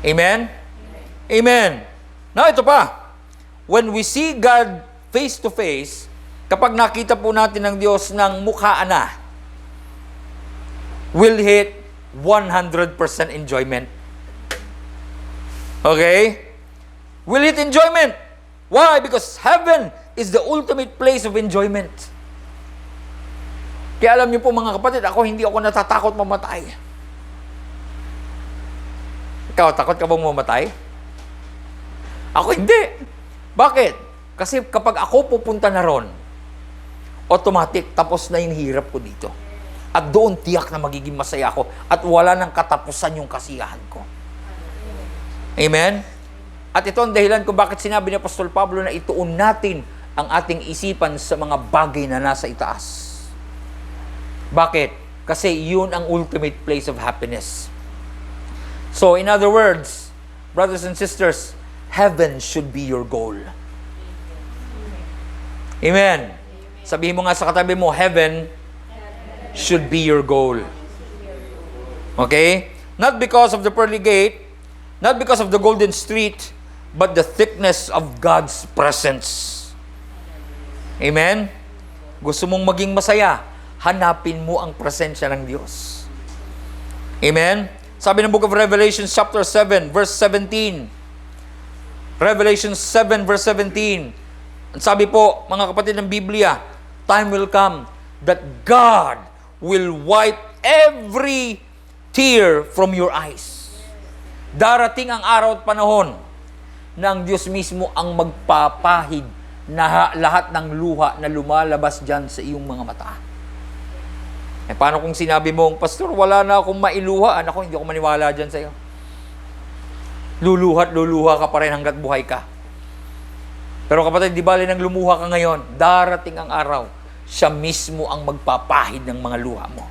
Amen? Amen. Now, ito pa. When we see God face to face, kapag nakita po natin ng Diyos ng mukhaan na, we'll hit 100% enjoyment. Okay? We'll hit enjoyment. Why? Because heaven is the ultimate place of enjoyment. Kaya alam niyo po mga kapatid, hindi ako natatakot mamatay. Ikaw, takot ka bang mamatay? Ako hindi. Bakit? Kasi kapag ako pupunta na ron, automatic, tapos na yung hirap ko dito. At doon tiyak na magiging masaya ako at wala nang katapusan yung kasiyahan ko. Amen? At ito ang dahilan kung bakit sinabi ni Apostol Pablo na ituon natin ang ating isipan sa mga bagay na nasa itaas. Bakit? Kasi yun ang ultimate place of happiness. So, in other words, brothers and sisters, heaven should be your goal. Amen. Sabihin mo nga sa katabi mo, heaven should be your goal. Okay? Not because of the pearly gate, not because of the golden street, but the thickness of God's presence. Amen? Gusto mong maging masaya, hanapin mo ang presensya ng Diyos. Amen? Sabi ng Book of Revelation chapter 7, verse 17. Revelation 7, verse 17. Sabi po, mga kapatid ng Biblia, time will come that God will wipe every tear from your eyes. Darating ang araw at panahon na ang Diyos mismo ang magpapahid na lahat ng luha na lumalabas dyan sa iyong mga mata. Eh, paano kung sinabi mong, Pastor, wala na akong mailuha? Ako, hindi ako maniwala dyan sa iyo. Luluha ka pa rin hanggat buhay ka. Pero kapatid, di bali nang lumuha ka ngayon, darating ang araw, siya mismo ang magpapahid ng mga luha mo.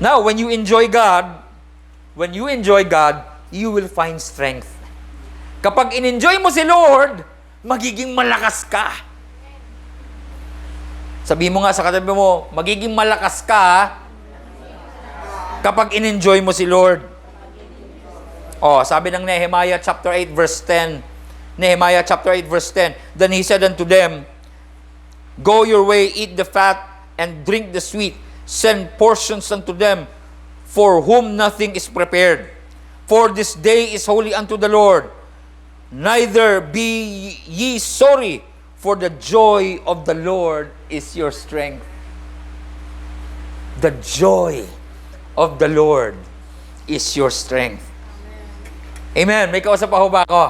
Now, when you enjoy God, you will find strength. Kapag in-enjoy mo si Lord, magiging malakas ka. Sabihin mo nga sa katabi mo, magiging malakas ka kapag in-enjoy mo si Lord. Sabi ng Nehemiah chapter 8 verse 10. Nehemiah chapter 8 verse 10. Then he said unto them, Go your way, eat the fat, and drink the sweet. Send portions unto them, for whom nothing is prepared. For this day is holy unto the Lord. Neither be ye sorry, for the joy of the Lord is your strength. The joy of the Lord is your strength. Amen. May kausap pa ho ba ako?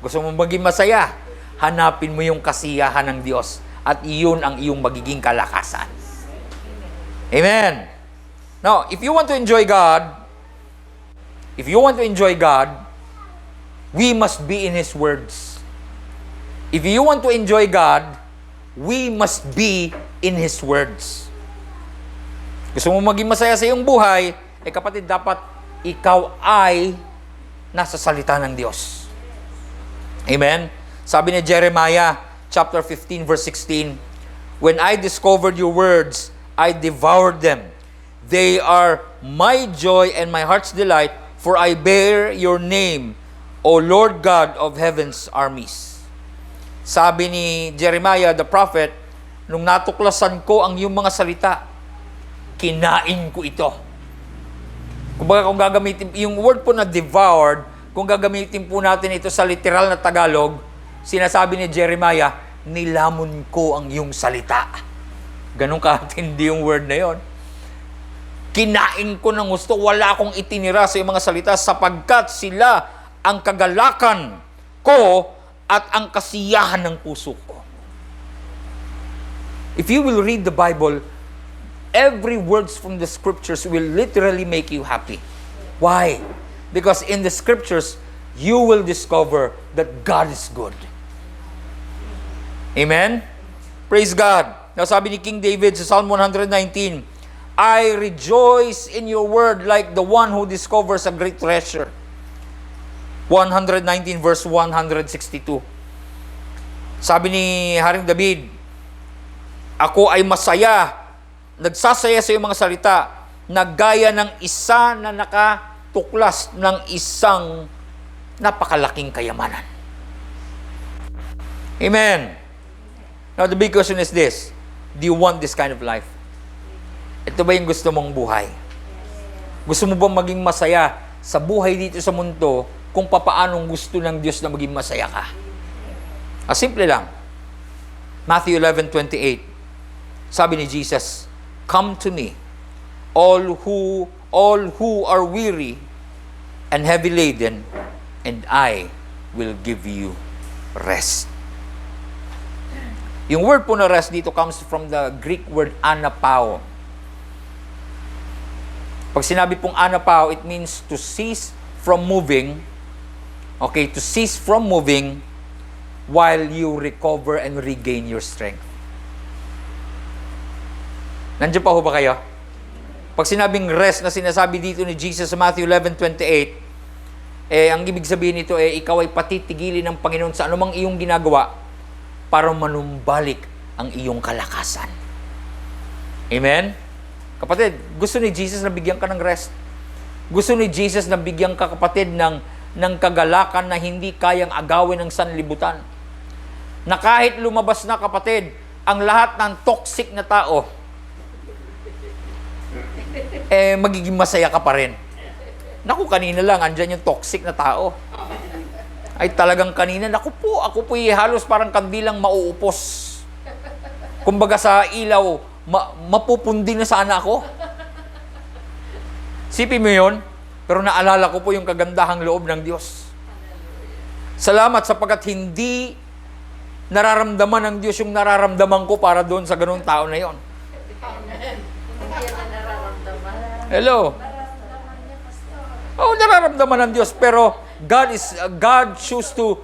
Gusto mong maging masaya? Hanapin mo yung kasiyahan ng Diyos at iyon ang iyong magiging kalakasan. Amen. Now, if you want to enjoy God, we must be in His words. If you want to enjoy God, we must be in His words. Gusto mo maging masaya sa iyong buhay, kapatid, dapat ikaw ay nasa salita ng Diyos. Amen? Sabi ni Jeremiah, chapter 15, verse 16, When I discovered your words, I devoured them. They are my joy and my heart's delight, for I bear your name, O Lord God of heaven's armies. Sabi ni Jeremiah the prophet, nung natuklasan ko ang iyong mga salita, kinain ko ito. Kumbaga kung gagamitin, yung word po na devoured, kung gagamitin po natin ito sa literal na Tagalog, sinasabi ni Jeremiah, nilamon ko ang iyong salita. Ganun katindi yung word na yon. Kinain ko ng gusto, wala akong itinira sa iyong mga salita sapagkat sila ang kagalakan ko at ang kasiyahan ng puso ko. If you will read the Bible, every words from the scriptures will literally make you happy. Why? Because in the scriptures, you will discover that God is good. Amen? Praise God. Now sabi ni King David sa Psalm 119, I rejoice in your word like the one who discovers a great treasure. 119 verse 162. Sabi ni Haring David, ako ay masaya, nagsasaya sa iyong mga salita, na gaya ng isa na tuklas ng isang napakalaking kayamanan. Amen. Now, the big question is this. Do you want this kind of life? Ito ba yung gusto mong buhay? Gusto mo bang maging masaya sa buhay dito sa mundo kung papaanong gusto ng Diyos na maging masaya ka? Simple lang. Matthew 11:28. Sabi ni Jesus, "Come to me, all who are weary and heavy laden, and I will give you rest." Yung word po na rest dito comes from the Greek word anapao. Pag sinabi pong anapao, it means to cease from moving. Okay, to cease from moving while you recover and regain your strength. Nandiyan pa ho ba kayo? Pag sinabing rest na sinasabi dito ni Jesus sa Matthew 11:28, ang ibig sabihin nito ikaw ay patitigilin ng Panginoon sa anumang iyong ginagawa para manumbalik ang iyong kalakasan. Amen? Kapatid, gusto ni Jesus na bigyan ka ng rest. Gusto ni Jesus na bigyan ka, kapatid, ng kagalakan na hindi kayang agawin ng sanlibutan. Na kahit lumabas na, kapatid, ang lahat ng toxic na tao, magiging masaya ka pa rin. Naku, kanina lang, andyan yung toxic na tao. Ay talagang kanina, ako po halos parang kandilang mauupos. Kumbaga sa ilaw, mapupundi na sana ako. Sipin mo yun, pero naalala ko po yung kagandahang loob ng Diyos. Salamat sapagkat hindi nararamdaman ng Diyos yung nararamdaman ko para doon sa ganung tao na yon. Hello? Nararamdaman ng Diyos, pero God choose to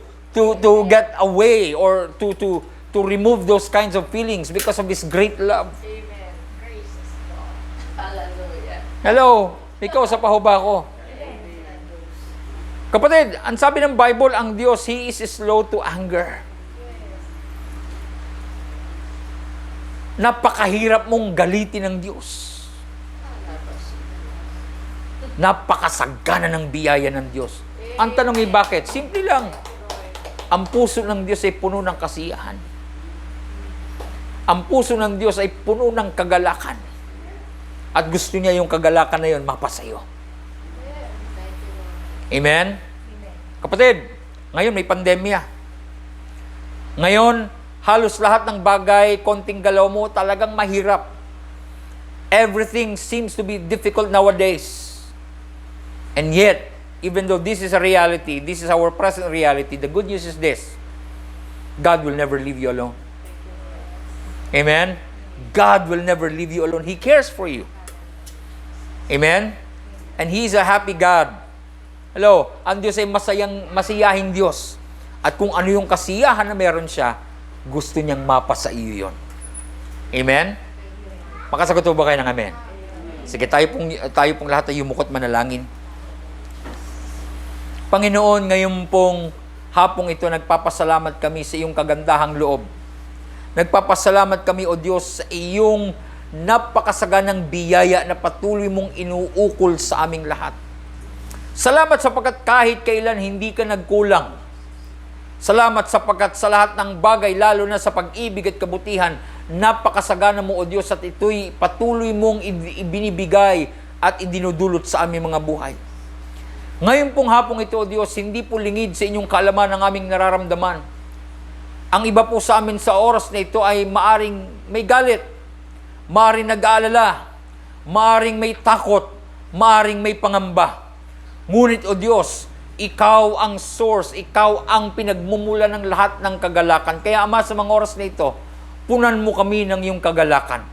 get away or to remove those kinds of feelings because of His great love. Amen. Praise God. Hallelujah. Hello? Ikaw sa pahuba ko. Kapatid, ang sabi ng Bible, ang Diyos, He is slow to anger. Napakahirap mong galitin ng Diyos. Napakasagana ng biyaya ng Diyos. Ang tanong ay bakit? Simple lang. Ang puso ng Diyos ay puno ng kasiyahan. Ang puso ng Diyos ay puno ng kagalakan. At gusto niya yung kagalakan na yun mapasayo. Amen? Kapatid, ngayon may pandemya. Ngayon, halos lahat ng bagay, konting galaw mo, talagang mahirap. Everything seems to be difficult nowadays. And yet, even though this is a reality, this is our present reality, the good news is this: God will never leave you alone. Amen? God will never leave you alone. He cares for you. Amen? And He is a happy God. Hello? Ang Diyos ay masayahing Diyos. At kung ano yung kasiyahan na meron siya, gusto niyang mapa sa iyo yun. Amen? Makasagot ba kayo ng amen? Sige, tayo pong lahat ay yumukot manalangin. Panginoon, ngayon pong hapong ito, nagpapasalamat kami sa iyong kagandahang loob. Nagpapasalamat kami, O Diyos, sa iyong napakasaganang biyaya na patuloy mong inuukol sa aming lahat. Salamat sapagkat kahit kailan hindi ka nagkulang. Salamat sapagkat sa lahat ng bagay, lalo na sa pag-ibig at kabutihan, napakasagana mo, O Diyos, at ito'y patuloy mong ibinibigay at idinudulot sa aming mga buhay. Ngayon pong hapong ito, O Diyos, hindi po lingid sa inyong kaalaman ang aming nararamdaman. Ang iba po sa amin sa oras na ito ay maaring may galit, maaring nag-aalala, maaring may takot, maaring may pangamba. Ngunit, O Diyos, Ikaw ang source, Ikaw ang pinagmumula ng lahat ng kagalakan. Kaya, Ama, sa mga oras na ito, punan mo kami ng iyong kagalakan.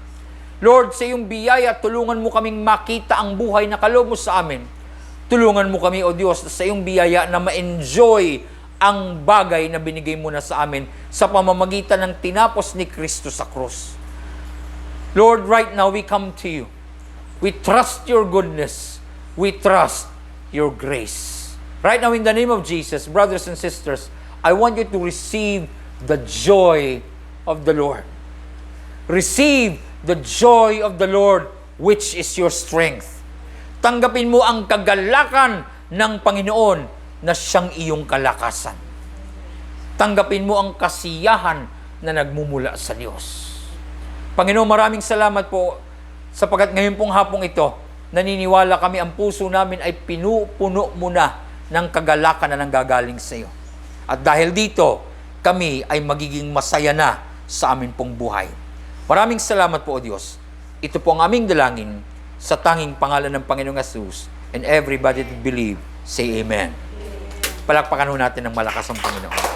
Lord, sa iyong biyaya, tulungan mo kaming makita ang buhay na kaloob mo sa amin. Tulungan mo kami, O Diyos, sa iyong biyaya na ma-enjoy ang bagay na binigay mo na sa amin sa pamamagitan ng tinapos ni Kristo sa krus. Lord, right now we come to you. We trust your goodness. We trust your grace. Right now, in the name of Jesus, brothers and sisters, I want you to receive the joy of the Lord. Receive the joy of the Lord, which is your strength. Tanggapin mo ang kagalakan ng Panginoon na siyang iyong kalakasan. Tanggapin mo ang kasiyahan na nagmumula sa Diyos. Panginoon, maraming salamat po sapagkat ngayon pong hapong ito, naniniwala kami ang puso namin ay pinupuno mo na ng kagalakan na nanggagaling sa iyo. At dahil dito, kami ay magiging masaya na sa amin pong buhay. Maraming salamat po, O Diyos. Ito po ang aming dalangin sa tanging pangalan ng Panginoong Jesus. And everybody that believe, say Amen. Palakpakan ho natin ng malakas ang Panginoon.